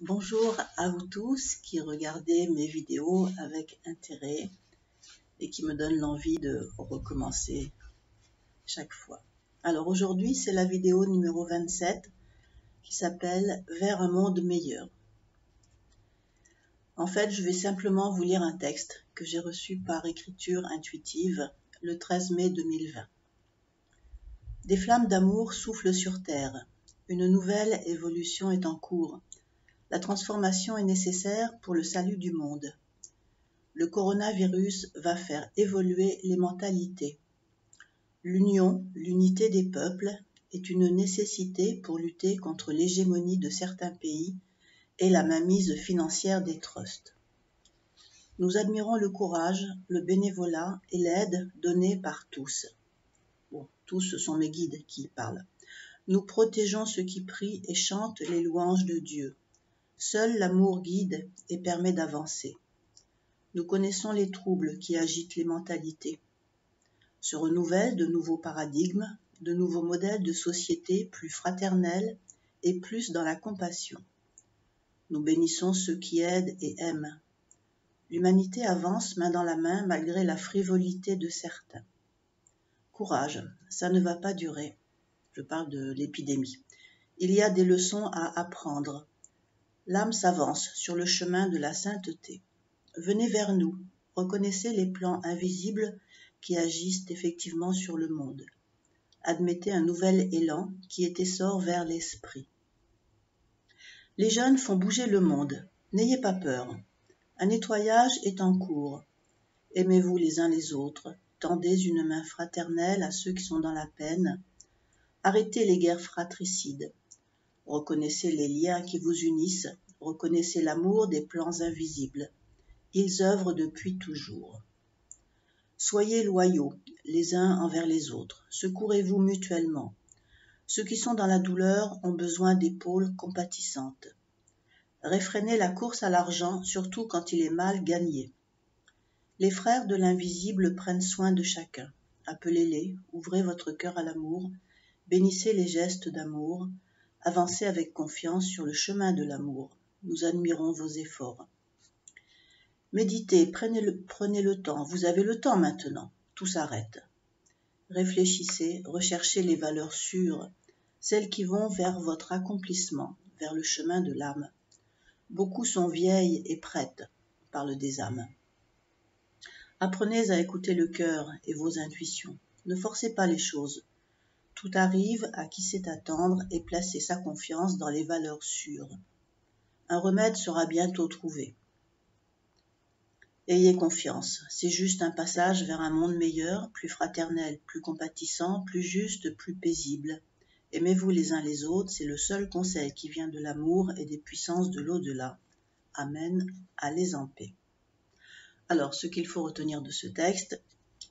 Bonjour à vous tous qui regardez mes vidéos avec intérêt et qui me donnent l'envie de recommencer chaque fois. Alors aujourd'hui, c'est la vidéo numéro 27 qui s'appelle « Vers un monde meilleur ». En fait, je vais simplement vous lire un texte que j'ai reçu par écriture intuitive le 13 mai 2020. Des flammes d'amour soufflent sur Terre. Une nouvelle évolution est en cours. La transformation est nécessaire pour le salut du monde. Le coronavirus va faire évoluer les mentalités. L'union, l'unité des peuples est une nécessité pour lutter contre l'hégémonie de certains pays et la mainmise financière des trusts. Nous admirons le courage, le bénévolat et l'aide donnés par tous. Bon, tous, ce sont mes guides qui parlent. Nous protégeons ceux qui prient et chantent les louanges de Dieu. Seul l'amour guide et permet d'avancer. Nous connaissons les troubles qui agitent les mentalités. Se renouvellent de nouveaux paradigmes, de nouveaux modèles de société plus fraternels et plus dans la compassion. Nous bénissons ceux qui aident et aiment. L'humanité avance main dans la main malgré la frivolité de certains. Courage, ça ne va pas durer. Je parle de l'épidémie. Il y a des leçons à apprendre. L'âme s'avance sur le chemin de la sainteté. Venez vers nous, reconnaissez les plans invisibles qui agissent effectivement sur le monde. Admettez un nouvel élan qui est essor vers l'esprit. Les jeunes font bouger le monde. N'ayez pas peur. Un nettoyage est en cours. Aimez-vous les uns les autres. Tendez une main fraternelle à ceux qui sont dans la peine. Arrêtez les guerres fratricides. Reconnaissez les liens qui vous unissent. Reconnaissez l'amour des plans invisibles. Ils œuvrent depuis toujours. Soyez loyaux les uns envers les autres, secourez-vous mutuellement. Ceux qui sont dans la douleur ont besoin d'épaules compatissantes. Réfrénez la course à l'argent, surtout quand il est mal gagné. Les frères de l'invisible prennent soin de chacun. Appelez-les, ouvrez votre cœur à l'amour, bénissez les gestes d'amour, avancez avec confiance sur le chemin de l'amour. Nous admirons vos efforts. Méditez, prenez le temps, vous avez le temps maintenant, tout s'arrête. Réfléchissez, recherchez les valeurs sûres, celles qui vont vers votre accomplissement, vers le chemin de l'âme. Beaucoup sont vieilles et prêtes, parle des âmes. Apprenez à écouter le cœur et vos intuitions. Ne forcez pas les choses. Tout arrive à qui sait attendre et placer sa confiance dans les valeurs sûres. Un remède sera bientôt trouvé. Ayez confiance, c'est juste un passage vers un monde meilleur, plus fraternel, plus compatissant, plus juste, plus paisible. Aimez-vous les uns les autres, c'est le seul conseil qui vient de l'amour et des puissances de l'au-delà. Amen, allez en paix. Alors, ce qu'il faut retenir de ce texte,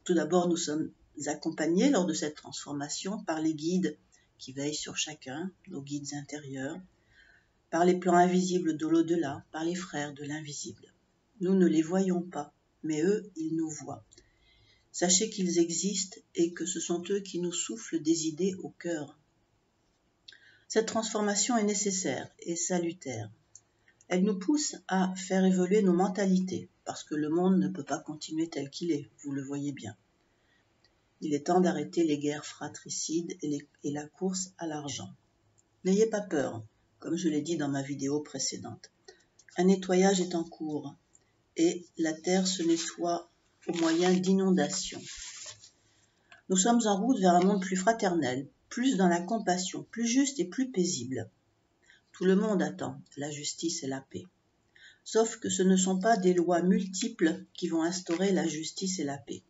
tout d'abord, nous sommes accompagnés lors de cette transformation par les guides qui veillent sur chacun, nos guides intérieurs, par les plans invisibles de l'au-delà, par les frères de l'invisible. Nous ne les voyons pas, mais eux, ils nous voient. Sachez qu'ils existent et que ce sont eux qui nous soufflent des idées au cœur. Cette transformation est nécessaire et salutaire. Elle nous pousse à faire évoluer nos mentalités, parce que le monde ne peut pas continuer tel qu'il est, vous le voyez bien. Il est temps d'arrêter les guerres fratricides et la course à l'argent. N'ayez pas peur, comme je l'ai dit dans ma vidéo précédente. Un nettoyage est en cours. Et la terre se nettoie au moyen d'inondations. Nous sommes en route vers un monde plus fraternel, plus dans la compassion, plus juste et plus paisible. Tout le monde attend la justice et la paix. Sauf que ce ne sont pas des lois multiples qui vont instaurer la justice et la paix.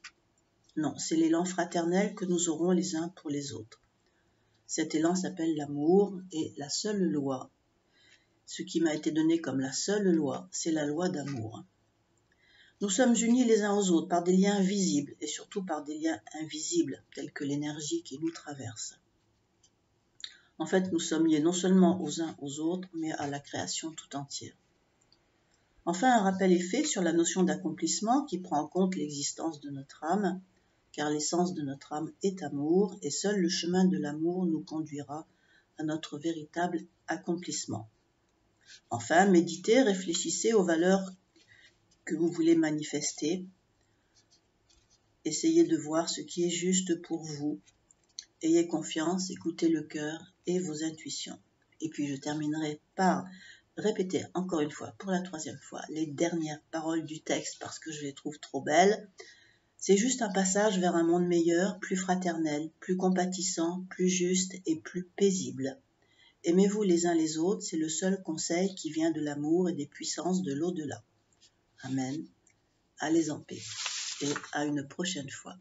Non, c'est l'élan fraternel que nous aurons les uns pour les autres. Cet élan s'appelle l'amour et la seule loi. Ce qui m'a été donné comme la seule loi, c'est la loi d'amour. Nous sommes unis les uns aux autres par des liens visibles et surtout par des liens invisibles, tels que l'énergie qui nous traverse. En fait, nous sommes liés non seulement aux uns aux autres, mais à la création tout entière. Enfin, un rappel est fait sur la notion d'accomplissement qui prend en compte l'existence de notre âme, car l'essence de notre âme est amour, et seul le chemin de l'amour nous conduira à notre véritable accomplissement. Enfin, méditez, réfléchissez aux valeurs que vous voulez manifester. Essayez de voir ce qui est juste pour vous. Ayez confiance, écoutez le cœur et vos intuitions. Et puis je terminerai par répéter encore une fois, pour la 3e fois, les dernières paroles du texte parce que je les trouve trop belles. C'est juste un passage vers un monde meilleur, plus fraternel, plus compatissant, plus juste et plus paisible. Aimez-vous les uns les autres, c'est le seul conseil qui vient de l'amour et des puissances de l'au-delà. Amen. Allez en paix et à une prochaine fois.